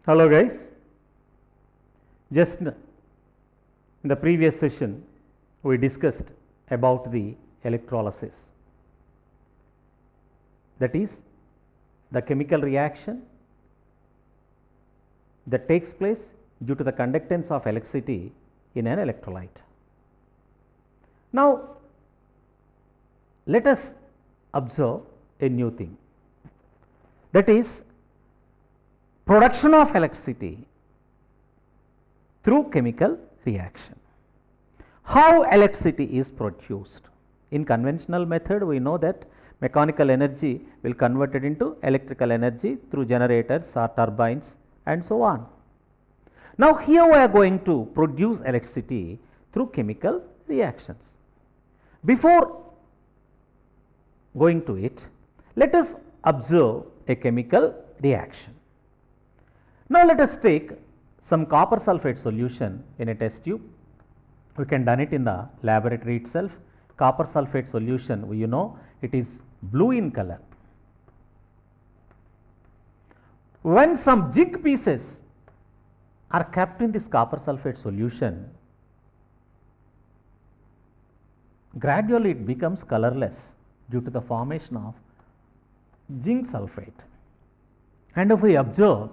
Hello guys, just in the previous session we discussed about the electrolysis, that is the chemical reaction that takes place due to the conductance of electricity in an electrolyte. Now let us observe a new thing, that is production of electricity through chemical reaction. How electricity is produced? In conventional method we know that mechanical energy will convert it into electrical energy through generators or turbines and so on. Now here we are going to produce electricity through chemical reactions. Before going to it, let us observe a chemical reaction. Now let us take some copper sulphate solution in a test tube. We can done it in the laboratory itself. Copper sulphate solution, you know, it is blue in color. When some zinc pieces are kept in this copper sulphate solution, gradually it becomes colorless due to the formation of zinc sulphate. And if we observe,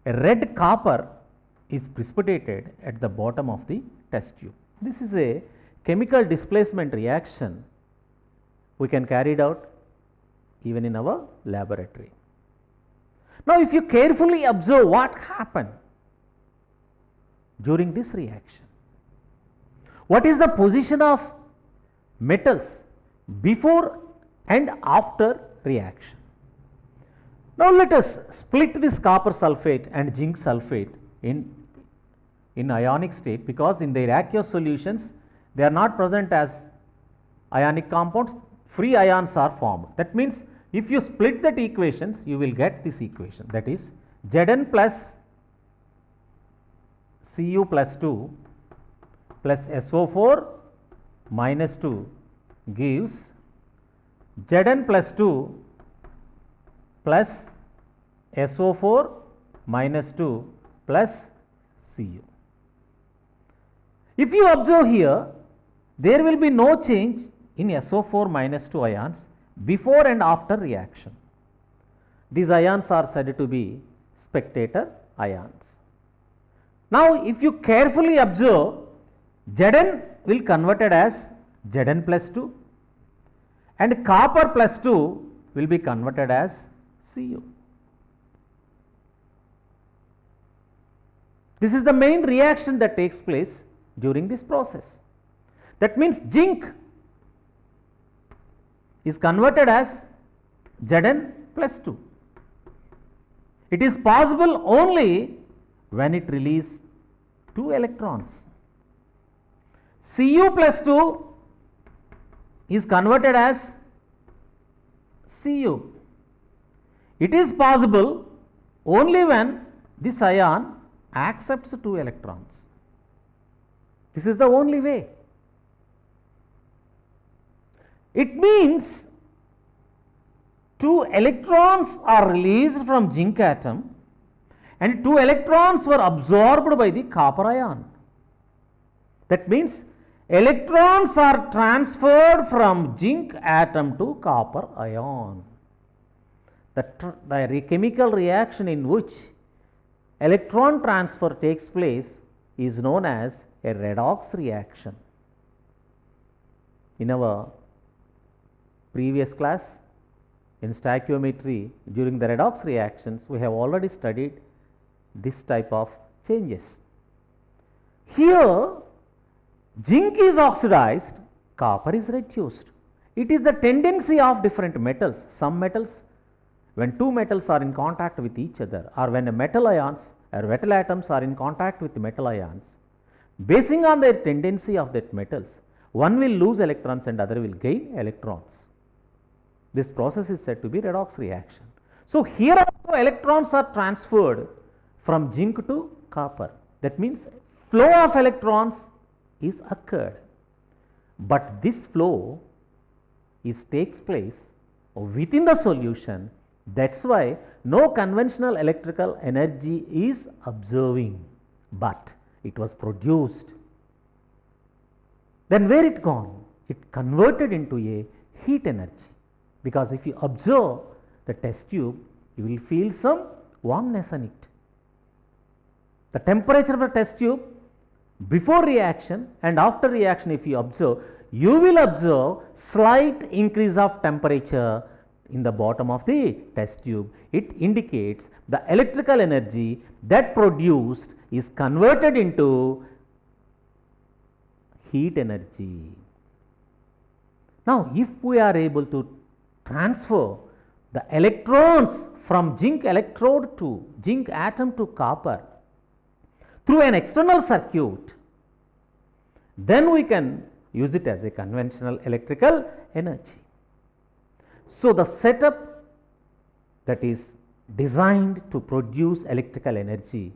a red copper is precipitated at the bottom of the test tube. This is a chemical displacement reaction we can carry it out even in our laboratory. Now if you carefully observe what happened during this reaction, what is the position of metals before and after reaction? Now let us split this copper sulphate and zinc sulphate in ionic state, because in their aqueous solutions they are not present as ionic compounds, free ions are formed. That means if you split that equations, you will get this equation, that is Zn plus Cu plus 2 plus SO4 minus 2 gives Zn plus 2 plus SO4 minus 2 plus Cu. If you observe here, there will be no change in SO4 minus 2 ions before and after reaction. These ions are said to be spectator ions. Now if you carefully observe, Zn will converted as Zn plus 2 and copper plus 2 will be converted as Cu. This is the main reaction that takes place during this process. That means zinc is converted as Zn plus 2. It is possible only when it releases 2 electrons. Cu plus 2 is converted as Cu. It is possible only when this ion accepts 2 electrons. This is the only way. It means 2 electrons are released from zinc atom and 2 electrons were absorbed by the copper ion. That means electrons are transferred from zinc atom to copper ion. The chemical reaction in which electron transfer takes place is known as a redox reaction. In our previous class in stoichiometry, during the redox reactions, we have already studied this type of changes. Here zinc is oxidized, copper is reduced. It is the tendency of different metals. Some metals, when 2 metals are in contact with each other, or when a metal ions or metal atoms are in contact with metal ions, basing on their tendency of that metals, one will lose electrons and other will gain electrons. This process is said to be redox reaction. So here also electrons are transferred from zinc to copper. That means flow of electrons is occurred, but this flow takes place within the solution That is why no conventional electrical energy is observing, but it was produced. Then where it gone? It converted into a heat energy, because if you observe the test tube, you will feel some warmness on it. The temperature of the test tube before reaction and after reaction, if you observe, you will observe slight increase of temperature in the bottom of the test tube. It indicates the electrical energy that produced is converted into heat energy. Now, if we are able to transfer the electrons from zinc electrode to zinc atom to copper through an external circuit, then we can use it as a conventional electrical energy. So, the setup that is designed to produce electrical energy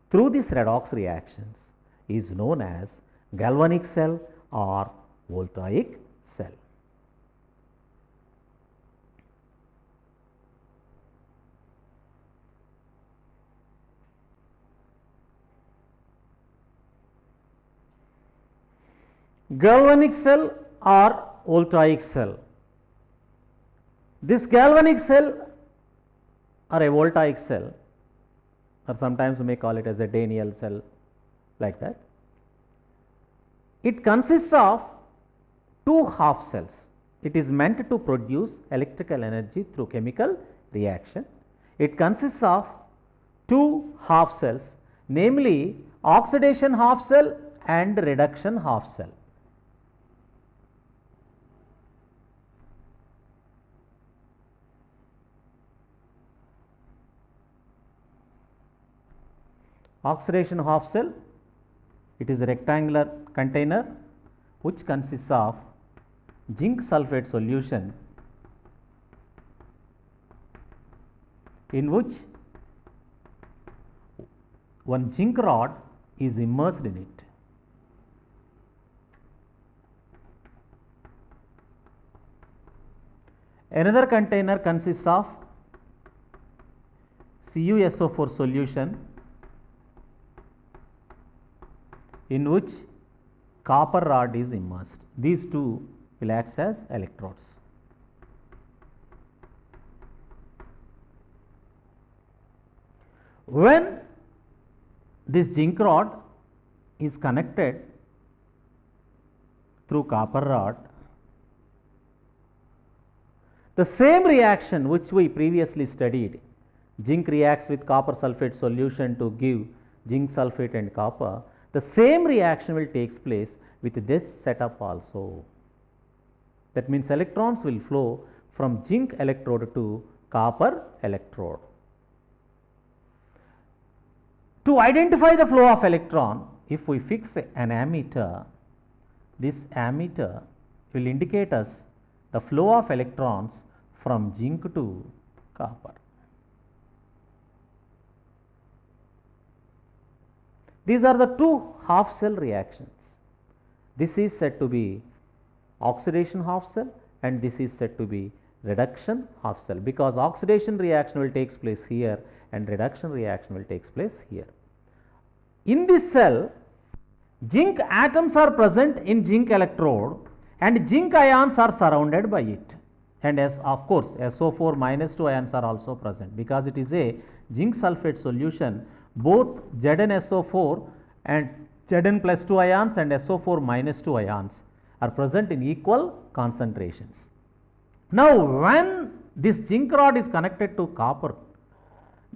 through these redox reactions is known as galvanic cell or voltaic cell. Galvanic cell or voltaic cell. This galvanic cell or a voltaic cell, or sometimes we may call it as a Daniell cell, like that. It consists of two half cells. It is meant to produce electrical energy through chemical reaction. It consists of two half cells, namely oxidation half cell and reduction half cell. Oxidation half cell, it is a rectangular container which consists of zinc sulphate solution in which one zinc rod is immersed in it. Another container consists of CuSO4 solution in which copper rod is immersed. These two will act as electrodes. When this zinc rod is connected through copper rod, the same reaction which we previously studied, zinc reacts with copper sulphate solution to give zinc sulphate and copper, the same reaction will take place with this setup also. That means electrons will flow from zinc electrode to copper electrode. To identify the flow of electron, if we fix an ammeter, this ammeter will indicate us the flow of electrons from zinc to copper. These are the two half cell reactions. This is said to be oxidation half cell and this is said to be reduction half cell, because oxidation reaction will take place here and reduction reaction will take place here. In this cell, zinc atoms are present in zinc electrode and zinc ions are surrounded by it, and as of course SO4 minus 2 ions are also present, because it is a zinc sulphate solution. Both ZnSO4 and Zn plus 2 ions and SO4 minus 2 ions are present in equal concentrations. Now, when this zinc rod is connected to copper,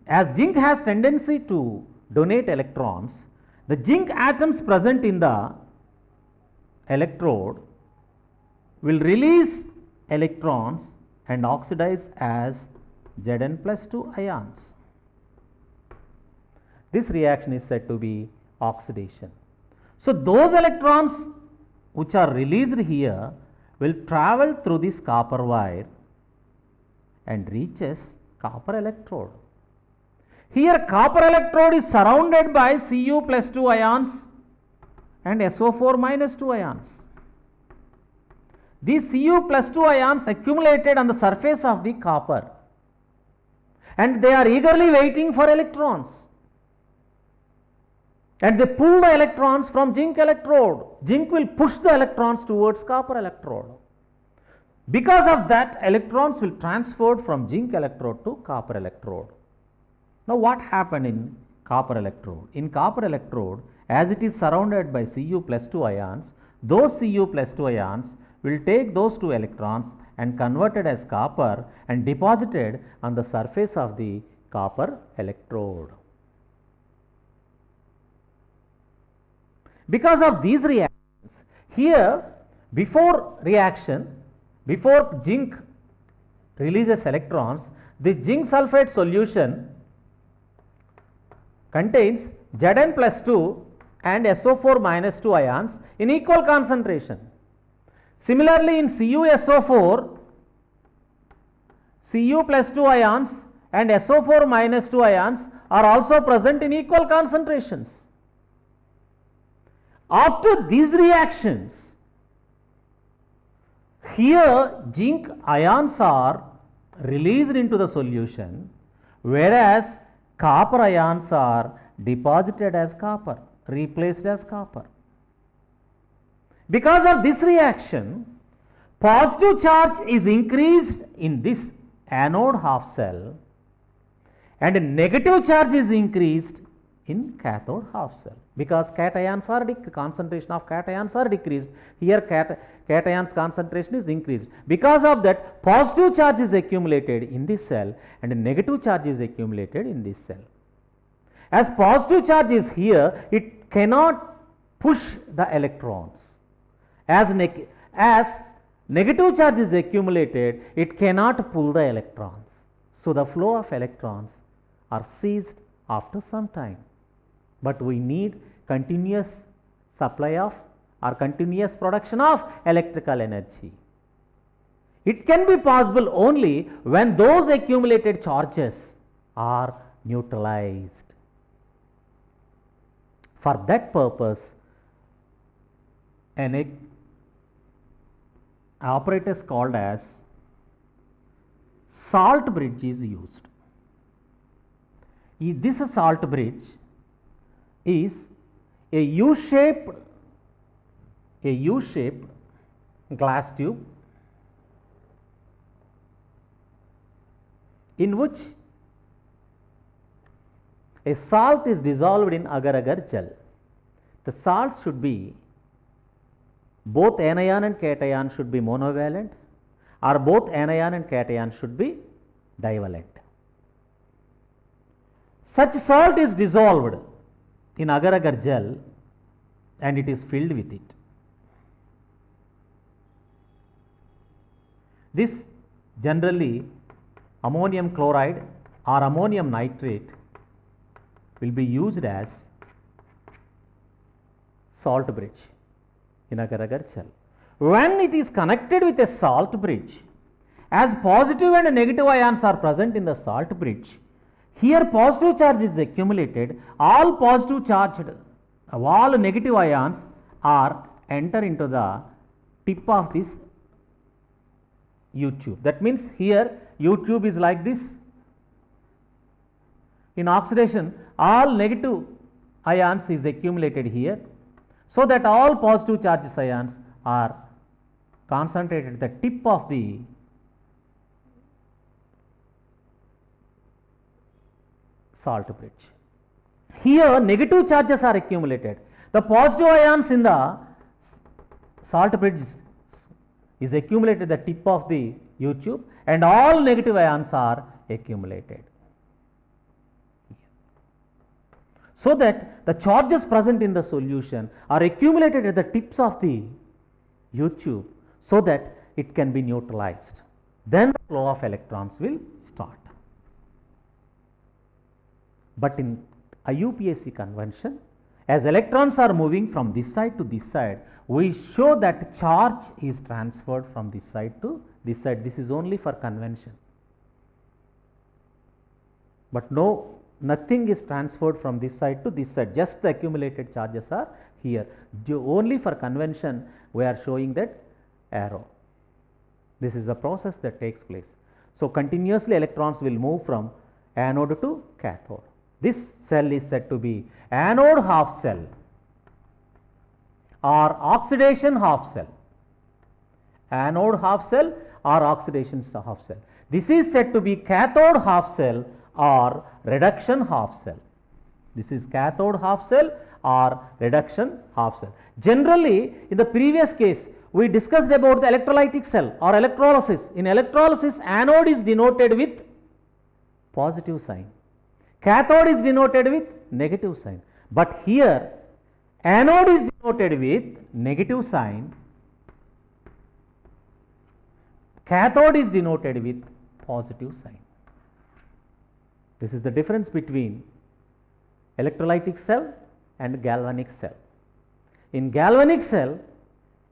as zinc has tendency to donate electrons, the zinc atoms present in the electrode will release electrons and oxidize as Zn plus 2 ions. This reaction is said to be oxidation. So, those electrons which are released here will travel through this copper wire and reaches copper electrode. Here copper electrode is surrounded by Cu plus 2 ions and SO4 minus 2 ions. These Cu plus 2 ions accumulated on the surface of the copper and they are eagerly waiting for electrons, and they pull the electrons from zinc electrode. Zinc will push the electrons towards copper electrode. Because of that, electrons will transfer from zinc electrode to copper electrode. Now, what happened in copper electrode? In copper electrode, as it is surrounded by Cu plus 2 ions, those Cu plus 2 ions will take those 2 electrons and converted as copper and deposited on the surface of the copper electrode. Because of these reactions, here before reaction, before zinc releases electrons, the zinc sulphate solution contains Zn plus 2 and SO4 minus 2 ions in equal concentration. Similarly, in CuSO4, Cu plus 2 ions and SO4 minus 2 ions are also present in equal concentrations. After these reactions, here zinc ions are released into the solution, whereas copper ions are deposited as copper, replaced as copper. Because of this reaction, positive charge is increased in this anode half cell and negative charge is increased in cathode half cell, because cations are concentration of cations are decreased. Here cations concentration is increased. Because of that, positive charge is accumulated in this cell and negative charge is accumulated in this cell. As positive charge is here, it cannot push the electrons. As negative charge is accumulated, it cannot pull the electrons. So, the flow of electrons are ceased after some time, but we need continuous supply of or continuous production of electrical energy. It can be possible only when those accumulated charges are neutralized. For that purpose, an apparatus called as salt bridge is used. This salt bridge is a U-shaped glass tube in which a salt is dissolved in agar-agar gel. The salt should be both anion and cation should be monovalent, or both anion and cation should be divalent. Such salt is dissolved in agar-agar gel and it is filled with it. This generally ammonium chloride or ammonium nitrate will be used as salt bridge in agar-agar gel. When it is connected with a salt bridge, as positive and negative ions are present in the salt bridge, here positive charge is accumulated, all positive charged, all negative ions are enter into the tip of this U tube. That means here U tube is like this. In oxidation, all negative ions is accumulated here, so that all positive charges ions are concentrated at the tip of the salt bridge. Here negative charges are accumulated. The positive ions in the salt bridge is accumulated at the tip of the U tube and all negative ions are accumulated. So that the charges present in the solution are accumulated at the tips of the U tube, so that it can be neutralized. Then the flow of electrons will start. But in IUPAC convention, as electrons are moving from this side to this side, we show that charge is transferred from this side to this side. This is only for convention. But nothing is transferred from this side to this side, just the accumulated charges are here. Only for convention we are showing that arrow. This is the process that takes place. So, continuously electrons will move from anode to cathode. This cell is said to be anode half cell or oxidation half cell. Anode half cell or oxidation half cell. This is said to be cathode half cell or reduction half cell. This is cathode half cell or reduction half cell. Generally, in the previous case, we discussed about the electrolytic cell or electrolysis. In electrolysis, anode is denoted with positive sign, cathode is denoted with negative sign. But here, anode is denoted with negative sign, cathode is denoted with positive sign. This is the difference between electrolytic cell and galvanic cell. In galvanic cell,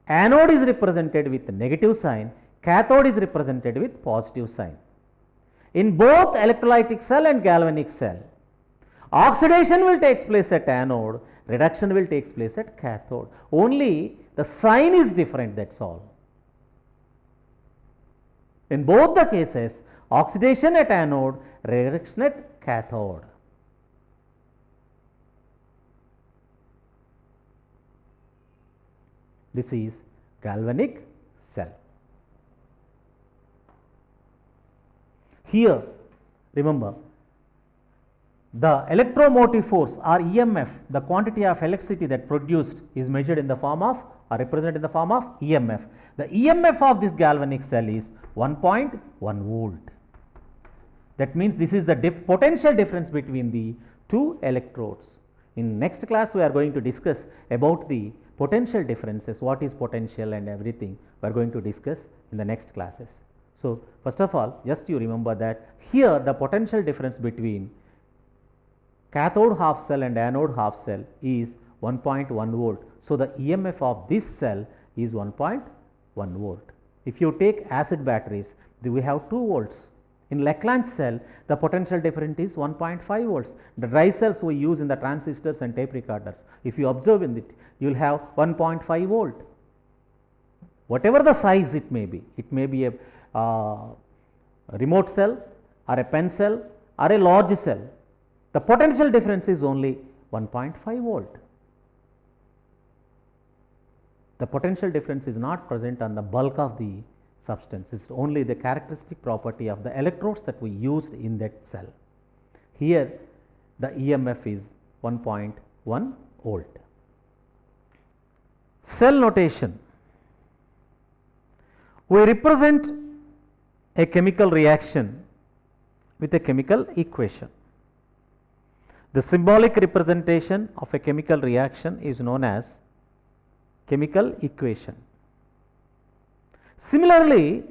anode is represented with negative sign, cathode is represented with positive sign. In both electrolytic cell and galvanic cell, oxidation will take place at anode, reduction will take place at cathode. Only the sign is different, that is all. In both the cases, oxidation at anode, reduction at cathode. This is galvanic cell. Here, remember, the electromotive force or EMF, the quantity of electricity that produced is measured in the form of or represented in the form of EMF. The EMF of this galvanic cell is 1.1 volt. That means this is the potential difference between the two electrodes. In next class, we are going to discuss about the potential differences, what is potential and everything we are going to discuss in the next classes. So, first of all, just you remember that here the potential difference between cathode half cell and anode half cell is 1.1 volt. So, the EMF of this cell is 1.1 volt. If you take acid batteries, we have 2 volts. In Leclanche cell, the potential difference is 1.5 volts. The dry cells we use in the transistors and tape recorders, if you observe in it, you will have 1.5 volt. Whatever the size it may be a remote cell or a pen cell or a large cell, the potential difference is only 1.5 volt. The potential difference is not present on the bulk of the substance, it is only the characteristic property of the electrodes that we used in that cell. Here the EMF is 1.1 volt. Cell notation. We represent a chemical reaction with a chemical equation. The symbolic representation of a chemical reaction is known as chemical equation. Similarly,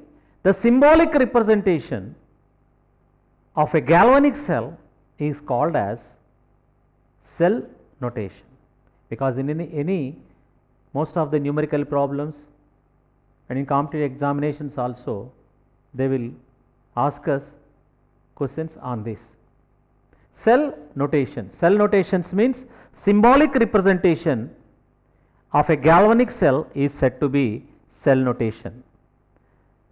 the symbolic representation of a galvanic cell is called as cell notation, because in most of the numerical problems and in competitive examinations also, they will ask us questions on this. Cell notation. Cell notations means symbolic representation of a galvanic cell is said to be cell notation.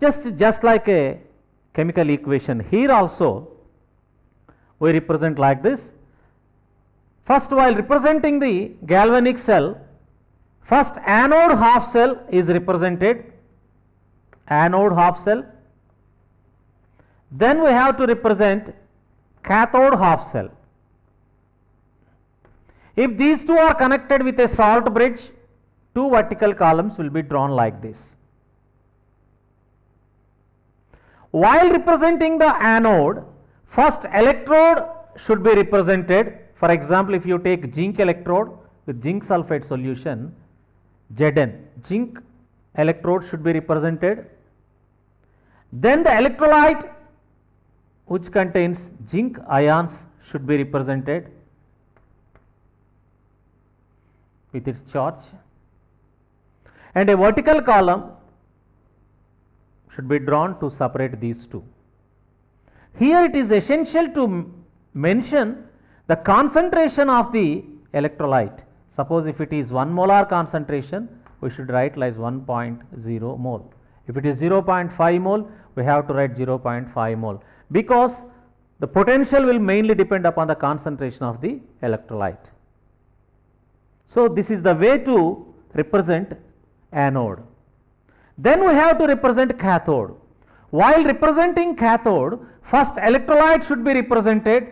Just like a chemical equation, here also we represent like this. First, while representing the galvanic cell, first anode half cell is represented, anode half cell. Then we have to represent cathode half cell. If these two are connected with a salt bridge, 2 vertical columns will be drawn like this. While representing the anode, first electrode should be represented. For example, if you take zinc electrode with zinc sulphate solution, Zn, zinc electrode should be represented. Then the electrolyte which contains zinc ions should be represented with its charge, and a vertical column should be drawn to separate these two. Here it is essential to mention the concentration of the electrolyte. Suppose if it is 1 molar concentration, we should write like 1.0 mole. If it is 0.5 mole, we have to write 0.5 mole, because the potential will mainly depend upon the concentration of the electrolyte. So, this is the way to represent anode. Then we have to represent cathode. While representing cathode, first electrolyte should be represented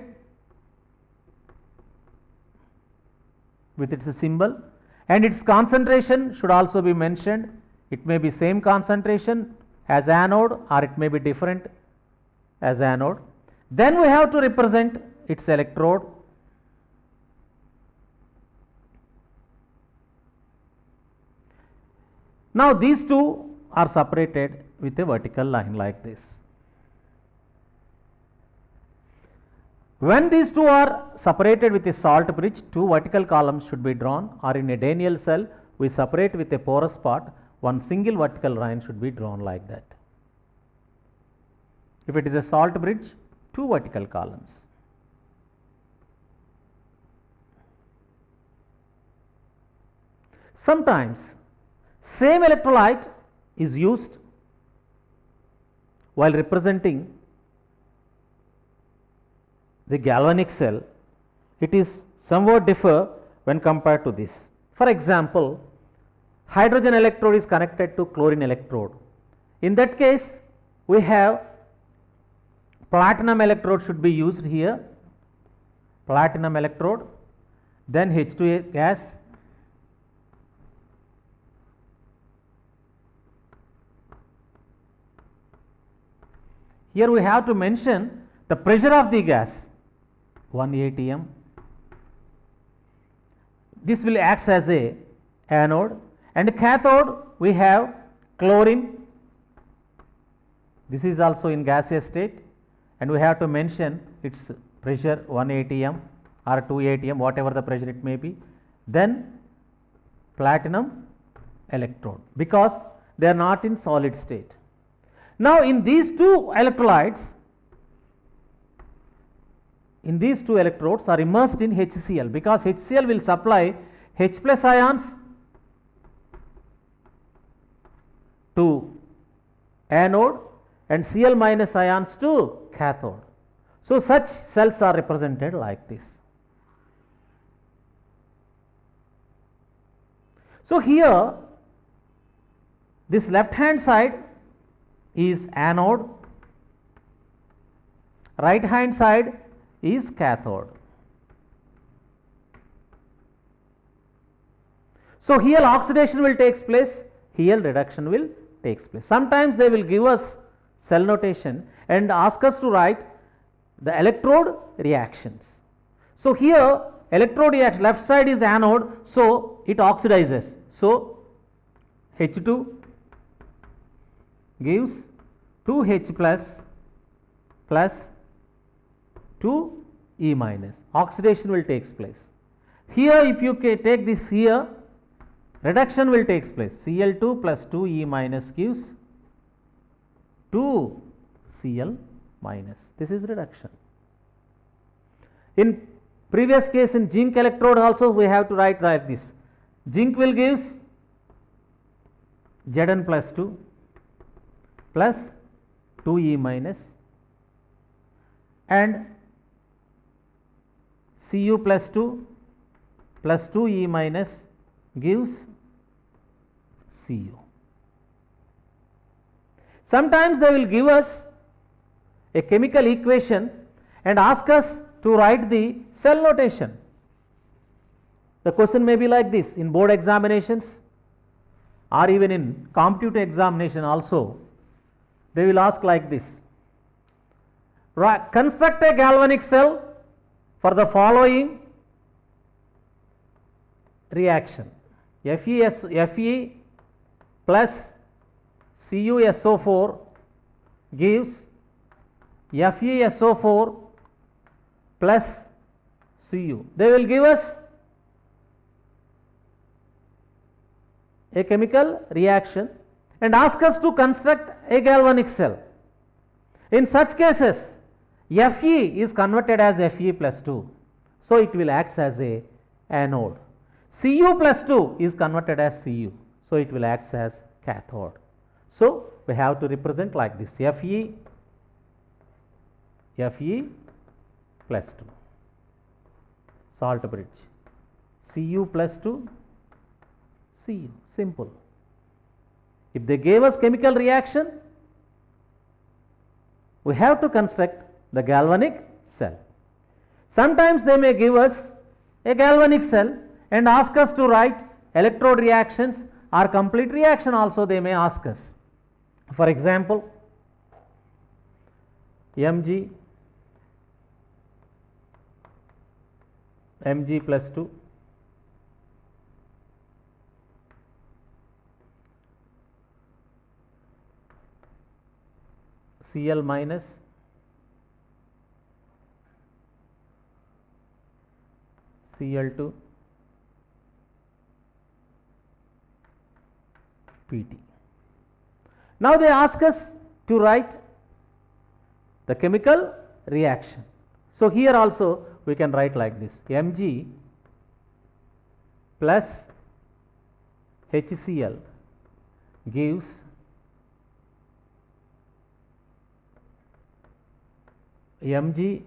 with its symbol, and its concentration should also be mentioned. It may be same concentration as anode or it may be different as anode. Then we have to represent its electrode. Now, these two are separated with a vertical line like this. When these two are separated with a salt bridge, two vertical columns should be drawn, or in a Daniell cell we separate with a porous part, one single vertical line should be drawn like that. If it is a salt bridge, two vertical columns. Sometimes same electrolyte is used while representing the galvanic cell. It is somewhat differ when compared to this. For example, hydrogen electrode is connected to chlorine electrode. In that case, we have platinum electrode should be used here, platinum electrode, then H2A gas, here we have to mention the pressure of the gas 1 atm. This will act as a anode, and cathode we have chlorine. This is also in gaseous state, and we have to mention its pressure 1 atm or 2 atm, whatever the pressure it may be. Then platinum electrode, because they are not in solid state. Now, in these two electrolytes, in these two electrodes are immersed in HCl, because HCl will supply H plus ions to anode and Cl minus ions to cathode. So, such cells are represented like this. So, here this left hand side is anode, right hand side is cathode. So, here oxidation will take place, here reduction will take place. Sometimes they will give us cell notation and ask us to write the electrode reactions. So, here electrode reaction, left side is anode, so it oxidizes. So, H2 gives 2H plus plus 2E minus, oxidation will take place. Here if you take this here, reduction will take place, Cl2 plus 2E minus gives 2Cl minus, this is reduction. In previous case in zinc electrode also we have to write like this, zinc will gives Zn plus 2 plus 2E minus and Cu plus 2 plus 2E minus gives Cu. Sometimes they will give us a chemical equation and ask us to write the cell notation. The question may be like this in board examinations or even in competitive examination also, they will ask like this, construct a galvanic cell for the following reaction, Fe plus CuSO4 gives FeSO4 plus Cu. They will give us a chemical reaction and ask us to construct a galvanic cell. In such cases, Fe is converted as Fe plus 2, so it will act as a anode. Cu plus 2 is converted as Cu, so it will act as cathode. So, we have to represent like this, Fe plus 2, salt bridge, Cu plus 2, Cu, simple. If they gave us chemical reaction, we have to construct the galvanic cell. Sometimes they may give us a galvanic cell and ask us to write electrode reactions or complete reaction also they may ask us. For example, Mg plus 2, Cl minus, Cl2, Pt. Now they ask us to write the chemical reaction. So here also we can write like this: Mg plus HCl gives Mg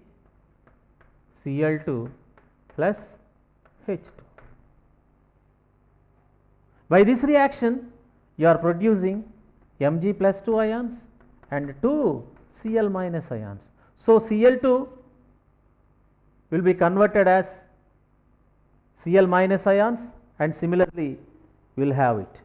Cl2 plus H2. By this reaction you are producing Mg plus 2 ions and 2 Cl minus ions. So Cl2 will be converted as Cl minus ions, and similarly we will have it.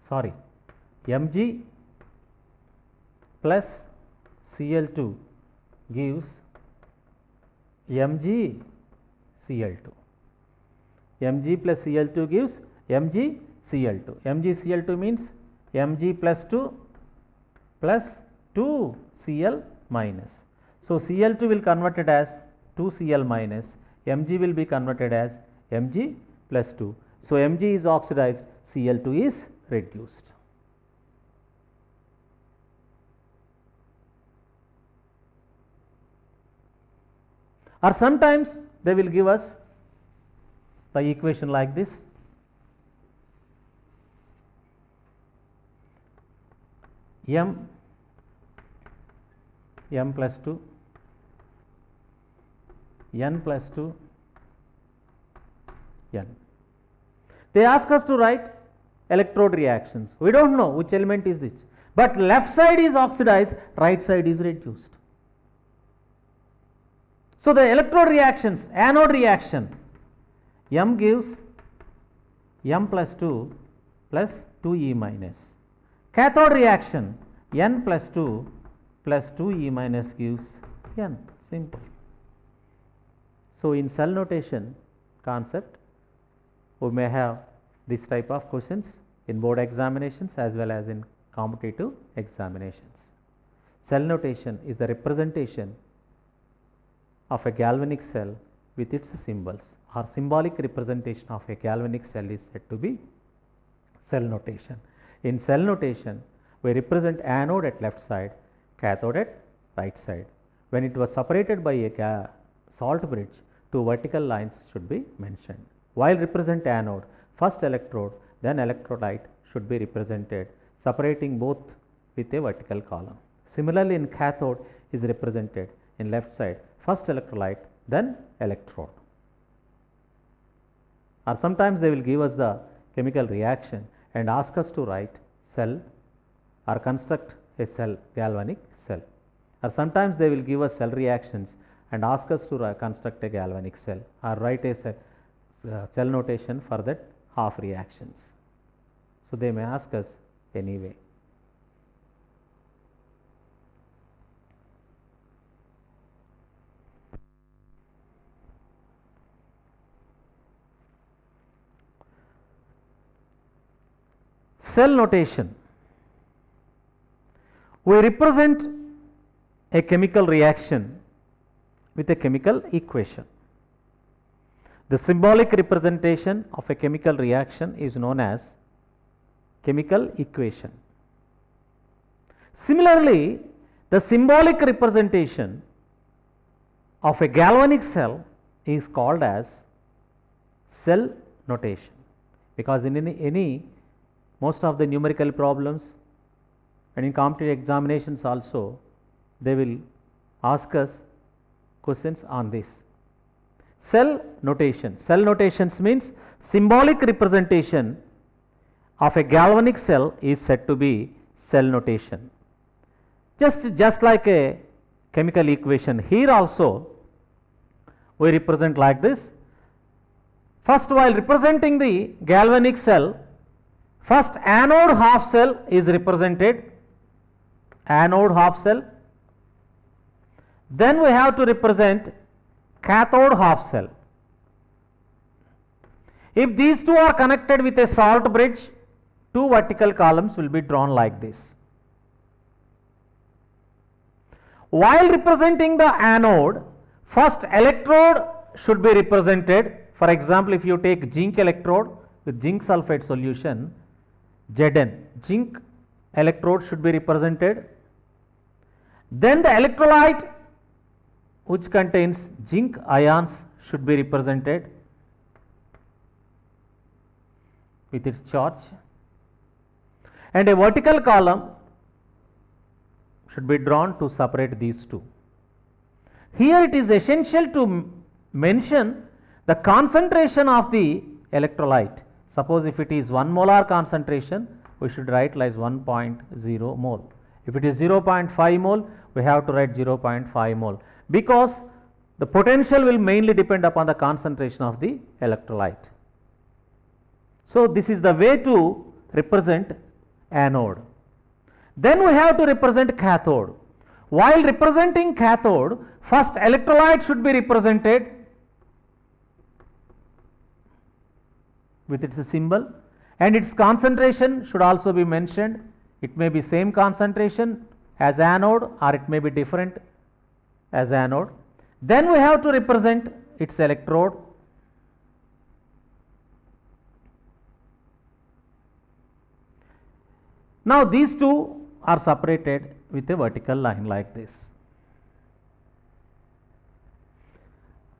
Sorry, Mg plus Cl2 gives Mg Cl2. Mg plus Cl2 gives Mg Cl2. Mg Cl2 means Mg plus 2 plus 2 Cl minus. So Cl2 will converted as 2 Cl minus, Mg will be converted as Mg plus 2. So Mg is oxidized, Cl2 is reduced. Or sometimes they will give us the equation like this: M plus 2, N plus 2, N. They ask us to write electrode reactions. We do not know which element is this, but left side is oxidized, right side is reduced. So the electrode reactions, anode reaction, M gives M plus 2 plus 2E minus. Cathode reaction, N plus 2 plus 2E minus gives N, simple. So in cell notation concept, we may have this type of questions in board examinations as well as in competitive examinations. Cell notation is the representation of a galvanic cell with its symbols, or symbolic representation of a galvanic cell is said to be cell notation. In cell notation, we represent anode at left side, cathode at right side. When it was separated by a salt bridge, two vertical lines should be mentioned. While represent anode, first electrode then electrolyte should be represented, separating both with a vertical column. Similarly, in cathode is represented in left side, first electrolyte then electrode. Or sometimes they will give us the chemical reaction and ask us to write cell or construct a cell, galvanic cell. Or sometimes they will give us cell reactions and ask us to construct a galvanic cell or write a cell notation for that half reactions. So they may ask us anyway. Cell notation. We represent a chemical reaction with a chemical equation. The symbolic representation of a chemical reaction is known as chemical equation. Similarly, the symbolic representation of a galvanic cell is called as cell notation, because in any most of the numerical problems and in competitive examinations also they will ask us questions on this. Cell notation. Cell notations means symbolic representation of a galvanic cell is said to be cell notation. Just like a chemical equation, here also we represent like this. First, while representing the galvanic cell, first anode half cell is represented, anode half cell. Then we have to represent cathode half cell. If these two are connected with a salt bridge, two vertical columns will be drawn like this. While representing the anode, first electrode should be represented. For example, if you take zinc electrode with zinc sulphate solution, Zn, zinc electrode should be represented. Then the electrolyte which contains zinc ions should be represented with its charge, and a vertical column should be drawn to separate these two. Here it is essential to mention the concentration of the electrolyte. Suppose if it is 1 molar concentration, we should write like 1.0 mole. If it is 0.5 mole, we have to write 0.5 mole, because the potential will mainly depend upon the concentration of the electrolyte. So this is the way to represent anode. Then we have to represent cathode. While representing cathode, first electrolyte should be represented with its symbol, and its concentration should also be mentioned. It may be same concentration as anode or it may be different as anode. Then we have to represent its electrode. Now these two are separated with a vertical line like this.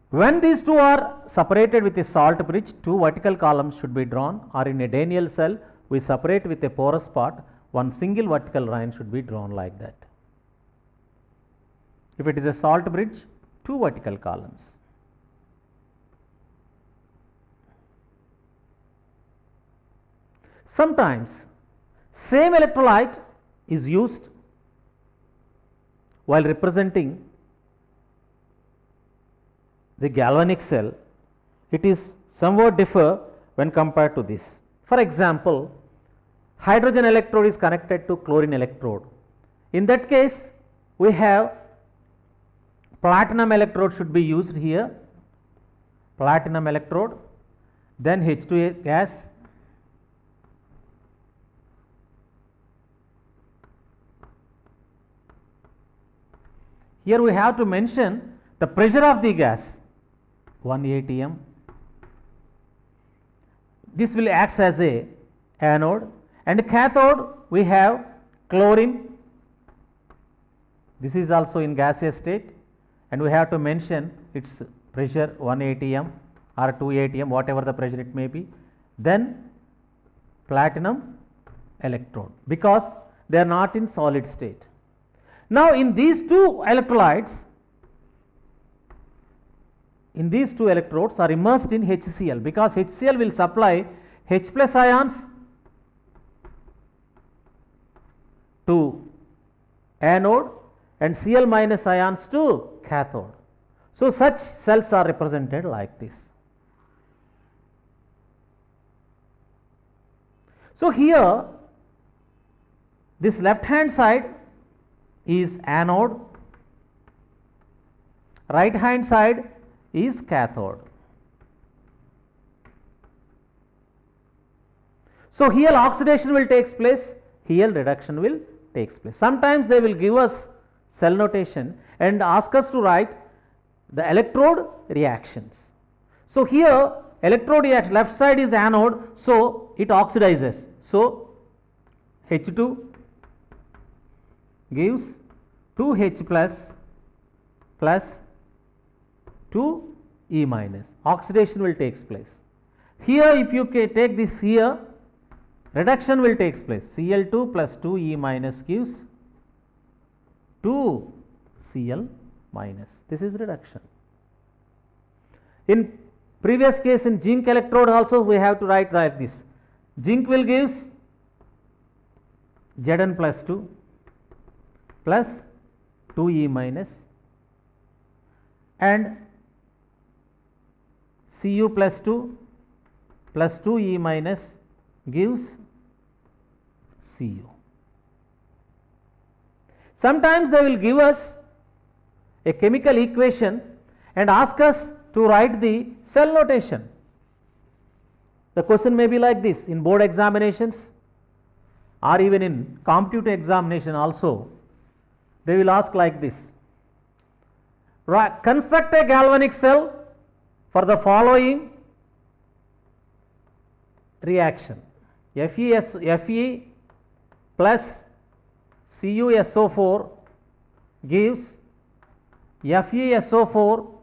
When these two are separated with a salt bridge, two vertical columns should be drawn, or in a Daniell cell we separate with a porous part, one single vertical line should be drawn like that. If it is a salt bridge, two vertical columns. Sometimes same electrolyte is used while representing the galvanic cell. It is somewhat differ when compared to this. For example, hydrogen electrode is connected to chlorine electrode. In that case, we have platinum electrode should be used here, platinum electrode, then H2A gas, here we have to mention the pressure of the gas, 1 atm. This will act as a anode, and cathode we have chlorine. This is also in gaseous state, and we have to mention its pressure 1 atm or 2 atm, whatever the pressure it may be. Then platinum electrode, because they are not in solid state. Now in these two electrolytes, in these two electrodes are immersed in HCl, because HCl will supply H plus ions to anode and Cl minus ions to cathode. So such cells are represented like this. So here this left hand side is anode, right hand side is cathode. So here oxidation will take place, here reduction will take place. Sometimes they will give us cell notation and ask us to write the electrode reactions. So here electrode reaction, left side is anode, so it oxidizes. So H2 gives 2H plus to E minus. Oxidation will take place. Here if you take this here, reduction will take place. Cl2 plus 2 E minus gives 2 Cl minus. This is reduction. In previous case in zinc electrode also we have to write like this. Zinc will gives Zn plus 2 plus 2 E minus and Cu plus 2 plus 2 E minus gives Cu. Sometimes they will give us a chemical equation and ask us to write the cell notation. The question may be like this in board examinations or even in competitive examination also. They will ask like this. Construct a galvanic cell for the following reaction. Fe plus CuSO4 gives FeSO4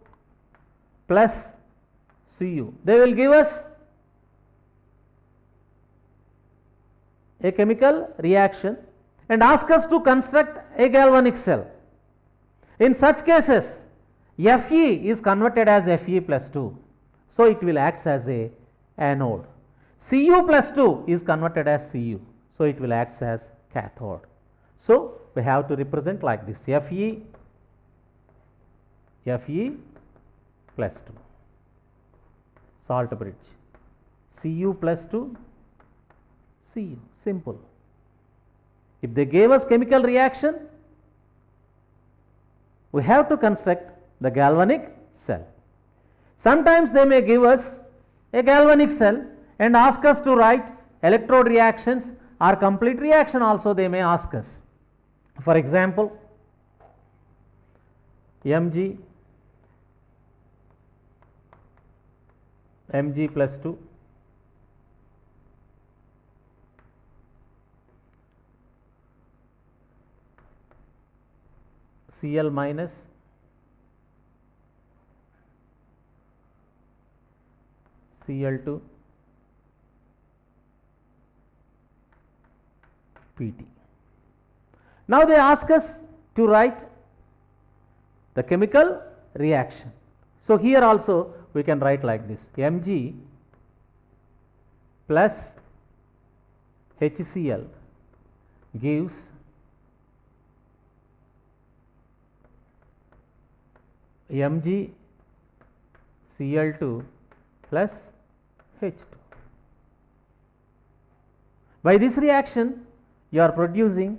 plus Cu. They will give us a chemical reaction and ask us to construct a galvanic cell. In such cases, Fe is converted as Fe plus 2, so it will act as a anode. Cu plus 2 is converted as Cu, so it will act as cathode. So we have to represent like this: Fe plus 2, salt bridge, Cu plus 2, Cu, simple. If they gave us chemical reaction, we have to construct the galvanic cell. Sometimes they may give us a galvanic cell and ask us to write electrode reactions or complete reaction also they may ask us. For example, Mg plus 2, Cl minus, Cl2, Pt. Now they ask us to write the chemical reaction. So here also we can write like this: Mg plus HCl gives Mg Cl2 plus H2. By this reaction you are producing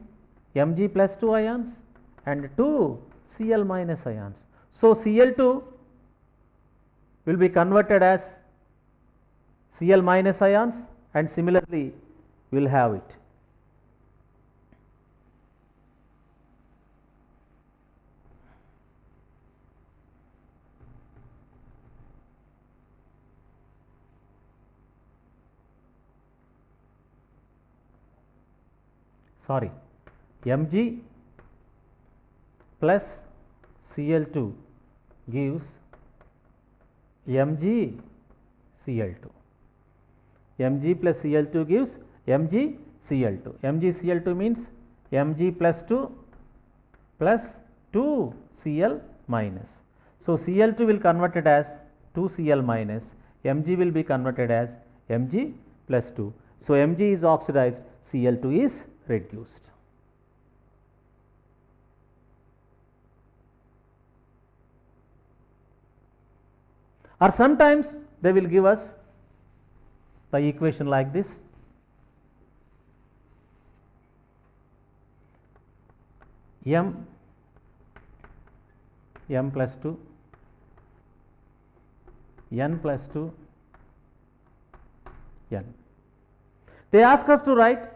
Mg plus 2 ions and 2 Cl minus ions. So Cl2 will be converted as Cl minus ions and similarly we will have it. Sorry, Mg plus Cl2 gives Mg Cl2. Mg plus Cl2 gives Mg Cl2. Mg Cl2 means Mg plus 2 plus 2 Cl minus. So Cl2 will converted as 2 Cl minus, Mg will be converted as Mg plus 2. So Mg is oxidized, Cl2 is reduced. Or sometimes they will give us the equation like this: M plus 2, N plus 2, N. They ask us to write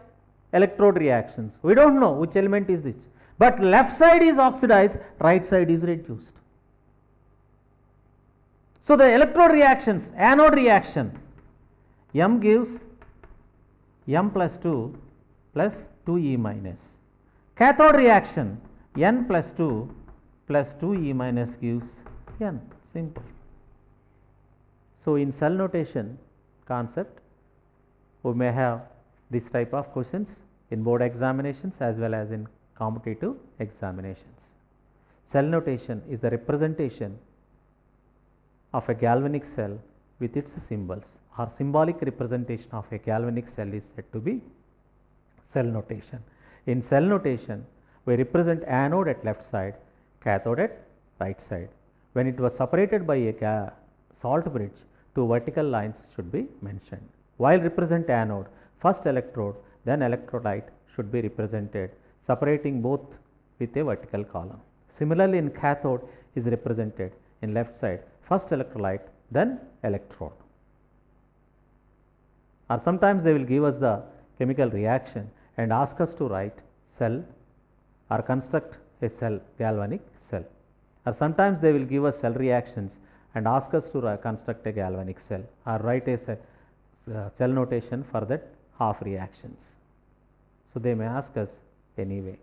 electrode reactions. We do not know which element is this, but left side is oxidized, right side is reduced. So the electrode reactions, anode reaction, M gives M plus 2 plus 2E minus. Cathode reaction, N plus 2 plus 2E minus gives N. Simple. So, in cell notation concept, we may have this type of questions in board examinations as well as in competitive examinations. Cell notation is the representation of a galvanic cell with its symbols, or symbolic representation of a galvanic cell is said to be cell notation. In cell notation, we represent anode at left side, cathode at right side. When it was separated by a salt bridge, two vertical lines should be mentioned. While represent anode, first electrode, then electrolyte should be represented, separating both with a vertical column. Similarly, in cathode is represented in left side, first electrolyte, then electrode. Or sometimes they will give us the chemical reaction and ask us to write cell or construct a cell, galvanic cell. Or sometimes they will give us cell reactions and ask us to construct a galvanic cell or write a cell notation for that half reactions. So, they may ask us anyway.